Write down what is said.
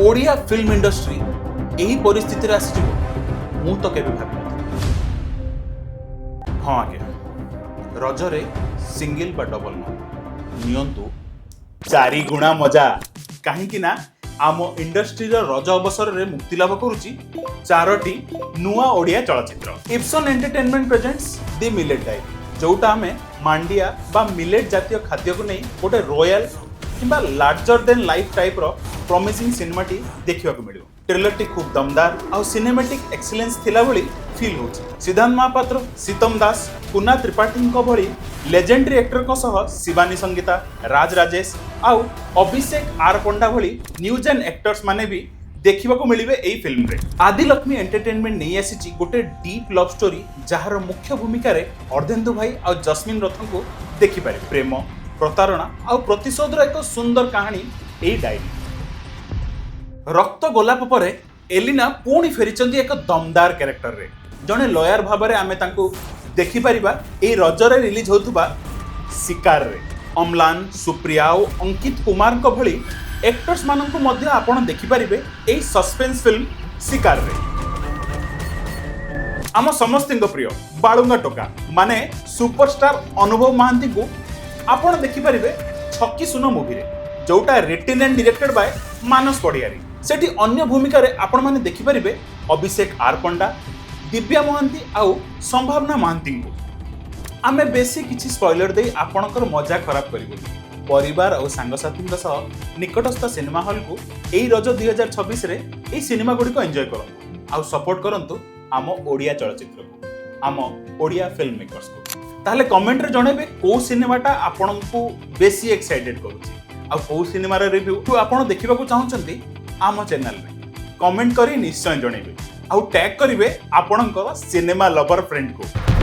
Odia film industry यही परिस्थिति आसी मु तो केबे भाबी हाँ आज्ञा रजरे सिंगल बा डबल नियंतु 4 गुणा मजा कहीं ना आम इंडस्ट्री रज अवसर में मुक्ति लाभ करुच्ची 4टी नुआ ओडिया चलचित्र इप्सन एंटरटेनमेंट प्रेजेंट्स दी मिलेट डायरी जोटा आम मांडिया बा मिलेट जातीय खाद्य को नहीं गोटे रॉयल किंबा लार्जर देन लाइफ टाइप रो प्रॉमिसिंग सिनेमाटी देखा मिले ट्रेलर टी खूब दमदार आ सिनेमैटिक एक्सीलेंस थिला भली फील होची सिद्धांत महापात्र सीतम दास कुना त्रिपाठी भली लेजेंडरी एक्टर को सह शिवानी संगीता राज राजेश आउ अभिषेक आर पंडा भली न्यूज एंड एक्टर्स माने भी देखा मिले यही फिल्म रे आदिलक्ष्मी एंटरटेनमेंट नहीं आसी गोटे डीप लव स्टोरी जार मुख्य भूमिका रे अर्धेन्दु भाई और जस्मिन रथ को देखिपारे प्रेम प्रतारणा और प्रतिशोधर एक सुंदर कहानी यही डायरी रक्त गोलाप परे एलिना पुणी फेरी एक दमदार कैरेक्टर रे जड़े लॉयर भाव में आम देखी पारिबा ए रजरे रिलीज होतुबा शिकार रे अम्लान सुप्रिया और अंकित कुमार को भली एक्टर्स माननकु मध्य आपण देखि पारिबे ए सस्पेंस फिल्म शिकार रे आम समस्तिंग प्रिय बालुंगा टोका माने सुपरस्टार अनुभव महांती को आपण देखि पारिबे छक्की सुनो मूवी रे जोटा रिटन एंड डायरेक्टेड बाय मानस पडियारी सेठी अन्य भूमिका रे आपण माने देखि पारिबे अभिषेक आर पंडा दिव्या महांती आउ संभावना महांती को आमे बेसी किछि स्पॉइलर दे आपणकर मजा खराब करिबो परिवार और सांगसाथी सह निकटस्थ सिनेमा हॉल को एई रज 2026 रे एई सिनेमा गुडी को एंजॉय करंतु आउ सपोर्ट करंतु आम ओडिया चलचित्र को आम ओडिया फिल्म मेकर्स को ताहले कमेंट रे जणेबे को सिनेमाटा आपणको बेसी एक्साइटेड करूची आ को सिनेमा रे रिव्यू आपण देखिबा को चाहउचंती आम चैनल रे कमेंट करी निश्चय जणेबे आउ टैग करिवे आपणकर सिनेमा लवर फ्रेंड को।